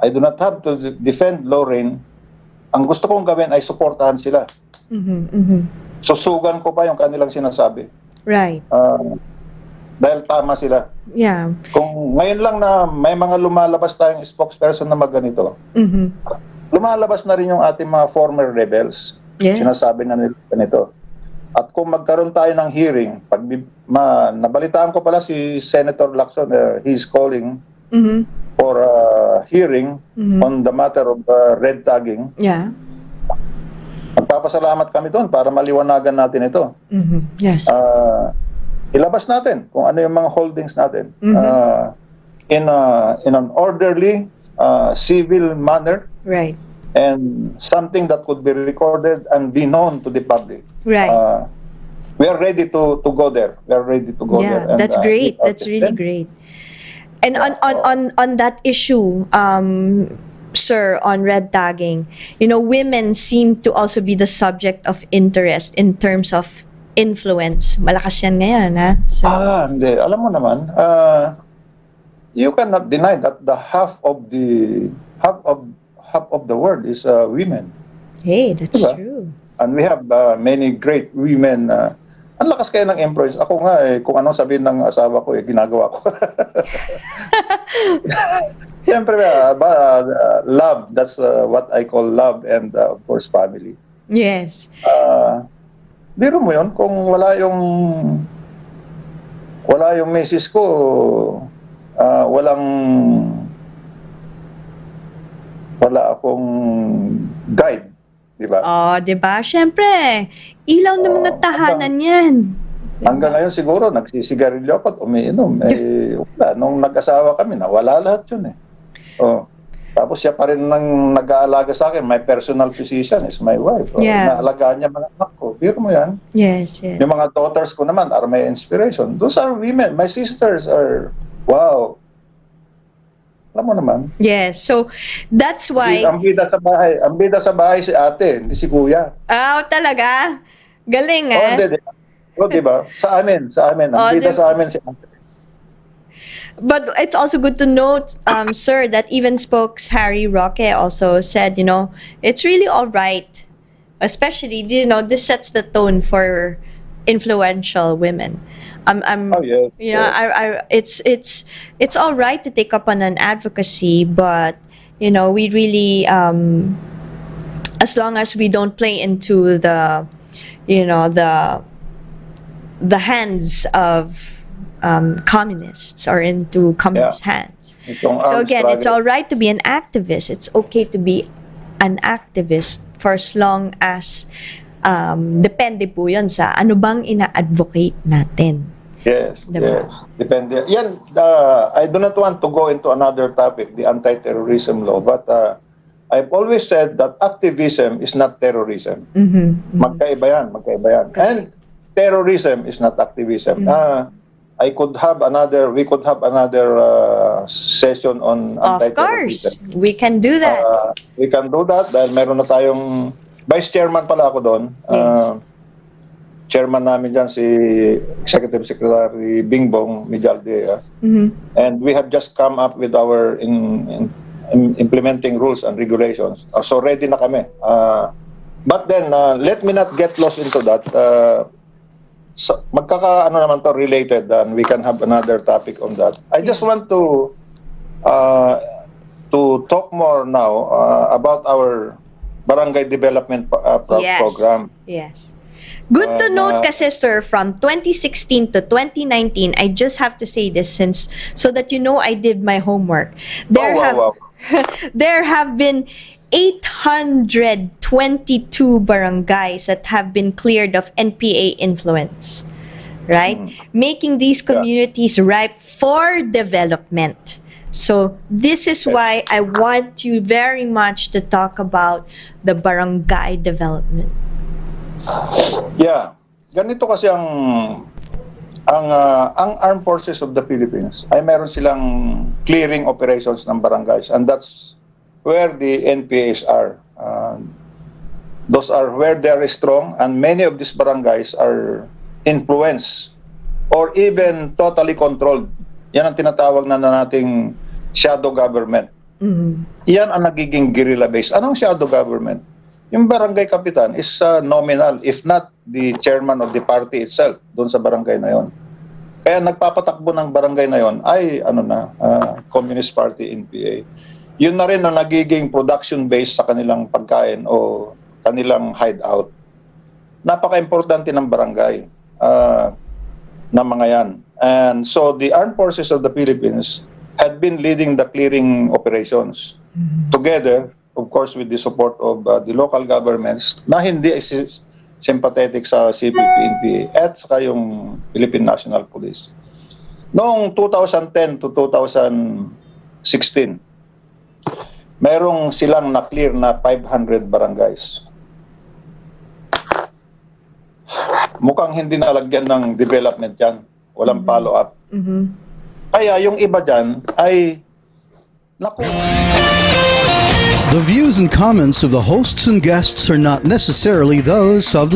I do not have to defend Lorraine. Ang gusto kong gawin ay suportahan sila. Susugan ko pa yung kanilang sinasabi. Right. Dahil tama sila. Yeah. Kung ngayon lang na may mga lumalabas tayong spokesperson na magganito, lumalabas na rin yung ating mga former rebels. Yes. Sinasabi na nila ganito. At kung magkaroon tayo ng hearing, nabalitaan ko pala si Senator Lacson, he's calling for a hearing on the matter of red tagging. Yeah. Magpapasalamat kami doon para maliwanagan natin ito. Yes. Ilabas natin kung ano yung mga holdings natin in an orderly, civil manner. Right. And something that could be recorded and be known to the public. Right. We are ready to go there. We are ready to go there. Yeah, that's great. That's really great. And on that issue, sir, on red tagging, women seem to also be the subject of interest in terms of influence. Malakas yan ngayon, ha? So, hindi. Alam mo naman, you cannot deny that the half of the world is women. Hey, that's diba? true. And we have many great women. Ang lakas kayo ng influence. Ako nga, kung anong sabihin ng asawa ko, ginagawa ko. Siyempre, love, that's what I call love and of course family. Yes. Biro mo yun, kung wala yung misis ko, wala akong guide, di ba? Oh, di ba? Siyempre, ilaw ng mga tahanan yan. Hanggang ngayon siguro, nagsisigarilyo ako at umiinom. Wala. Nung nag-asawa kami, nawala lahat yun eh. Oh. Tapos siya pa rin nang nag-aalaga sa akin. My personal physician is my wife. Yeah. Naalagaan niya mga anak ko. Biro mo yan? Yes. Yung mga daughters ko naman are my inspiration. Those are women. My sisters are, wow. Alam mo naman. Yes. So, that's why... Ang bida sa bahay si ate, hindi si kuya. Talaga? Galing, Oh, hindi. Diba? Sa amin. Ang bida sa amin si ate. But it's also good to note, sir, that even spokes Harry Roque also said, it's really all right. Especially, this sets the tone for influential women. It's all right to take up on an advocacy, but we really, as long as we don't play into the hands of communists or into communist hands. So again, it's all right to be an activist. It's okay to be an activist for as long as depende po yun sa ano bang ina-advocate natin. Yes, diba? Yes. Depende. Yan, I do not want to go into another topic, the anti-terrorism law, but I've always said that activism is not terrorism. Magkaiba yan. Okay. And terrorism is not activism. We could have another session on anti-terrorism. Of course, we can do that. We can do that dahil meron na tayong vice chairman pala ako doon. Yes. Chairman namin dyan si Executive Secretary Bingbong Mijalde. And we have just come up with our implementing rules and regulations. So ready na kami. But then, let me not get lost into that. magkaka ano naman to related, and we can have another topic on that. I just want to talk more now about our barangay development program. Yes. Good to note kasi, sir, from 2016 to 2019, I just have to say this so that you know I did my homework. There have been 822 barangays that have been cleared of NPA influence, right? Making these communities ripe for development. So this is why I want you very much to talk about the barangay development. Yeah. Ganito kasi ang Armed Forces of the Philippines ay meron silang clearing operations ng barangays, and that's where the NPAs are. Those are where they are strong, and many of these barangays are influenced or even totally controlled. Yan ang tinatawag na nating shadow government. Yan ang nagiging guerrilla base. Anong shadow government? Yung barangay kapitan is nominal, if not the chairman of the party itself doon sa barangay na yon. Kaya nagpapatakbo ng barangay na yon ay Communist Party, NPA. Yun na rin ang nagiging production base sa kanilang pagkain o kanilang hideout. Napaka-importante ng barangay na mga yan. And so the Armed Forces of the Philippines had been leading the clearing operations together, of course, with the support of the local governments na hindi sympathetic sa CPP-NPA at saka yung Philippine National Police. Noong 2010 to 2016, merong silang na-clear na 500 barangays. Mukhang hindi nalagyan ng development yan. Walang follow-up. Kaya yung iba dyan ay The views and comments of the hosts and guests are not necessarily those of the